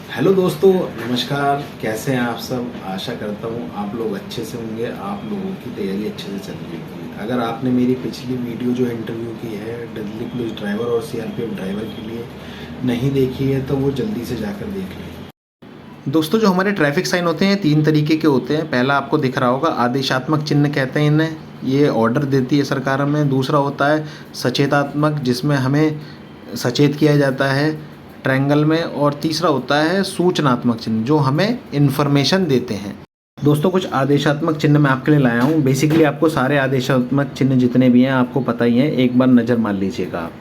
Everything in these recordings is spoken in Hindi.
हेलो दोस्तों, नमस्कार। कैसे हैं आप सब? आशा करता हूँ आप लोग अच्छे से होंगे। आप लोगों की तैयारी अच्छे से चल रही होगी। अगर आपने मेरी पिछली वीडियो जो इंटरव्यू की है दिल्ली पुलिस ड्राइवर और सीआरपीएफ ड्राइवर के लिए नहीं देखी है तो वो जल्दी से जाकर देख लें। दोस्तों, जो हमारे ट्रैफिक साइन होते हैं 3 तरीके के होते हैं। पहला आपको दिख रहा होगा, आदेशात्मक चिन्ह कहते हैं इन्हें। ये ऑर्डर देती है सरकार हमें। दूसरा होता है सचेतात्मक, जिसमें हमें सचेत किया जाता है ट्रायंगल में। और तीसरा होता है सूचनात्मक चिन्ह, जो हमें इन्फॉर्मेशन देते हैं। दोस्तों, कुछ आदेशात्मक चिन्ह मैं आपके लिए लाया हूँ। बेसिकली आपको सारे आदेशात्मक चिन्ह जितने भी हैं आपको पता ही हैं, एक बार नज़र मार लीजिएगा आप।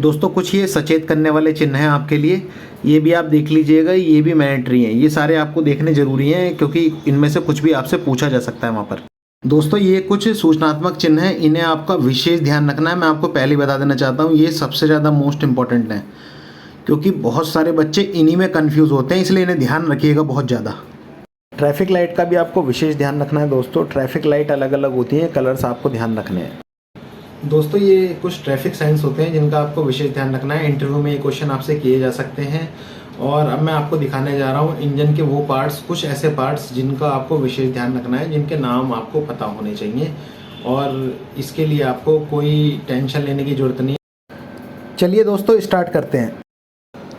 दोस्तों, कुछ ये सचेत करने वाले चिन्ह हैं आपके लिए, ये भी आप देख लीजिएगा। ये भी मैंडेटरी हैं, ये सारे आपको देखने ज़रूरी हैं क्योंकि इनमें से कुछ भी आपसे पूछा जा सकता है वहाँ पर। दोस्तों, ये कुछ सूचनात्मक चिन्ह हैं, इन्हें आपका विशेष ध्यान रखना है। मैं आपको पहले ही बता देना चाहता हूँ, ये सबसे ज़्यादा मोस्ट इंपॉर्टेंट है क्योंकि बहुत सारे बच्चे इन्हीं में कंफ्यूज होते हैं, इसलिए इन्हें ध्यान रखिएगा बहुत ज़्यादा। ट्रैफिक लाइट का भी आपको विशेष ध्यान रखना है दोस्तों। ट्रैफिक लाइट अलग अलग होती हैं, कलर्स आपको ध्यान रखने हैं। दोस्तों, ये कुछ ट्रैफिक साइंस होते हैं जिनका आपको विशेष ध्यान रखना है। इंटरव्यू में ये क्वेश्चन आपसे किए जा सकते हैं। और अब मैं आपको दिखाने जा रहा हूँ इंजन के वो पार्ट्स, कुछ ऐसे पार्ट्स जिनका आपको विशेष ध्यान रखना है, जिनके नाम आपको पता होने चाहिए। और इसके लिए आपको कोई टेंशन लेने की ज़रूरत नहीं। चलिए दोस्तों, स्टार्ट करते हैं।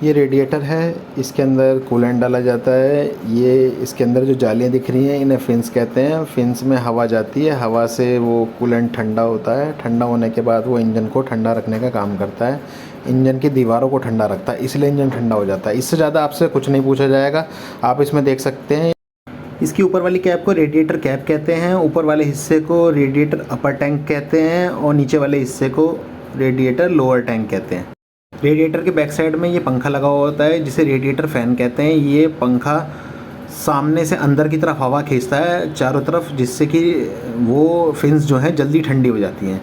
ये रेडिएटर है, इसके अंदर कूलेंट डाला जाता है। ये इसके अंदर जो जालियाँ दिख रही हैं इन्हें फिन्स कहते हैं। फिन्स में हवा जाती है, हवा से वो कूलेंट ठंडा होता है। ठंडा होने के बाद वो इंजन को ठंडा रखने का काम करता है, इंजन की दीवारों को ठंडा रखता है, इसलिए इंजन ठंडा हो जाता है। इससे ज़्यादा आपसे कुछ नहीं पूछा जाएगा। आप इसमें देख सकते हैं, इसकी ऊपर वाली कैप को रेडिएटर कैप कहते हैं, ऊपर वाले हिस्से को रेडिएटर अपर टैंक कहते हैं और नीचे वाले हिस्से को रेडिएटर लोअर टैंक कहते हैं। रेडिएटर के बैक साइड में ये पंखा लगा हुआ होता है जिसे रेडिएटर फ़ैन कहते हैं। ये पंखा सामने से अंदर की तरफ हवा खींचता है चारों तरफ, जिससे कि वो फिन्स जो हैं जल्दी ठंडी हो जाती हैं।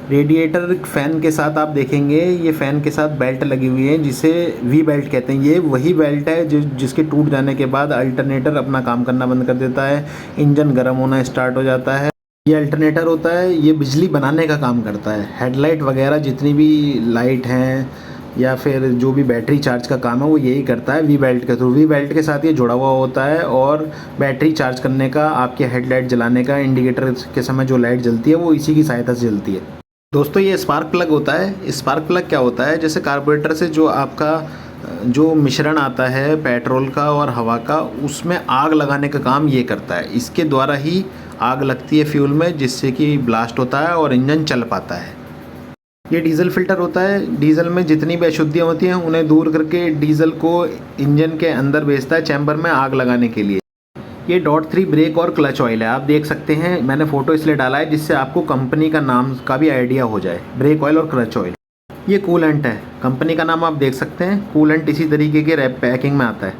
रेडिएटर फ़ैन के साथ आप देखेंगे ये फ़ैन के साथ बेल्ट लगी हुई है जिसे वी बेल्ट कहते हैं। ये वही बेल्ट है जिसके टूट जाने के बाद अल्टरनेटर अपना काम करना बंद कर देता है, इंजन गर्म होना स्टार्ट हो जाता है। ये अल्टरनेटर होता है, ये बिजली बनाने का काम करता है। हेडलाइट वगैरह जितनी भी लाइट हैं या फिर जो भी बैटरी चार्ज का काम है वो यही करता है वी बेल्ट के थ्रू। वी बेल्ट के साथ ये जुड़ा हुआ होता है और बैटरी चार्ज करने का, आपके हेडलाइट जलाने का, इंडिकेटर के समय जो लाइट जलती है वो इसी की सहायता से जलती है। दोस्तों, ये स्पार्क प्लग होता है। स्पार्क प्लग क्या होता है? जैसे कार्बोरेटर से जो आपका जो मिश्रण आता है पेट्रोल का और हवा का, उसमें आग लगाने का काम ये करता है। इसके द्वारा ही आग लगती है फ्यूल में, जिससे कि ब्लास्ट होता है और इंजन चल पाता है। ये डीजल फिल्टर होता है। डीजल में जितनी भी अशुद्धियाँ होती हैं उन्हें दूर करके डीजल को इंजन के अंदर भेजता है चैम्बर में आग लगाने के लिए। ये डॉट 3 ब्रेक और क्लच ऑयल है, आप देख सकते हैं। मैंने फ़ोटो इसलिए डाला है जिससे आपको कंपनी का नाम का भी आइडिया हो जाए। ब्रेक ऑयल और क्लच ऑयल। ये कूलेंट है, कंपनी का नाम आप देख सकते हैं। कूलेंट इसी तरीके के रैप पैकिंग में आता है।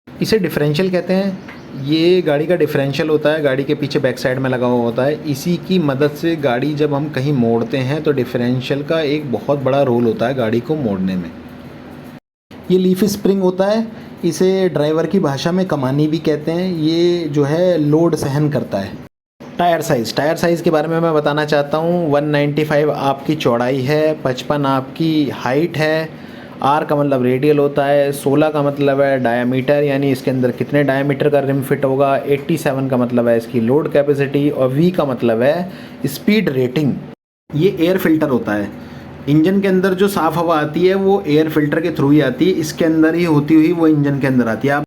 इसे डिफरेंशियल कहते हैं। ये गाड़ी का डिफरेंशियल होता है, गाड़ी के पीछे बैक साइड में लगा हुआ होता है। इसी की मदद से गाड़ी जब हम कहीं मोड़ते हैं तो डिफरेंशियल का एक बहुत बड़ा रोल होता है गाड़ी को मोड़ने में। ये लीफ स्प्रिंग होता है, इसे ड्राइवर की भाषा में कमानी भी कहते हैं। ये जो है लोड सहन करता है। टायर साइज़ के बारे में मैं बताना चाहता हूँ। 195 आपकी चौड़ाई है, 55 आपकी हाइट है। आर का मतलब रेडियल होता है, 16 का मतलब है डायामीटर, यानी इसके अंदर कितने डायामीटर का रिम फिट होगा। 87 का मतलब है इसकी लोड कैपेसिटी और वी का मतलब है स्पीड रेटिंग। ये एयर फिल्टर होता है। इंजन के अंदर जो साफ़ हवा आती है वो एयर फिल्टर के थ्रू ही आती है, इसके अंदर ही होती हुई वो इंजन के अंदर आती है। आप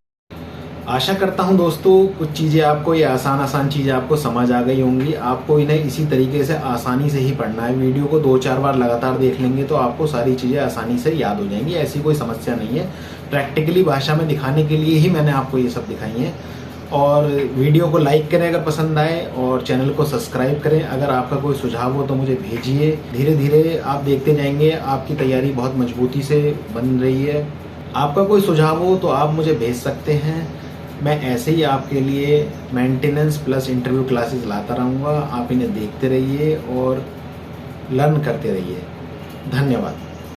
आशा करता हूं दोस्तों कुछ चीज़ें आपको, ये आसान चीज़ें आपको समझ आ गई होंगी। आपको इन्हें इसी तरीके से आसानी से ही पढ़ना है। वीडियो को 2-4 बार लगातार देख लेंगे तो आपको सारी चीज़ें आसानी से याद हो जाएंगी, ऐसी कोई समस्या नहीं है। प्रैक्टिकली भाषा में दिखाने के लिए ही मैंने आपको ये सब दिखाई हैं। और वीडियो को लाइक करें अगर पसंद आए, और चैनल को सब्सक्राइब करें। अगर आपका कोई सुझाव हो तो मुझे भेजिए। धीरे धीरे आप देखते जाएंगे, आपकी तैयारी बहुत मजबूती से बन रही है। आपका कोई सुझाव हो तो आप मुझे भेज सकते हैं। मैं ऐसे ही आपके लिए मेंटेनेंस प्लस इंटरव्यू क्लासेस लाता रहूँगा। आप इन्हें देखते रहिए और लर्न करते रहिए। धन्यवाद।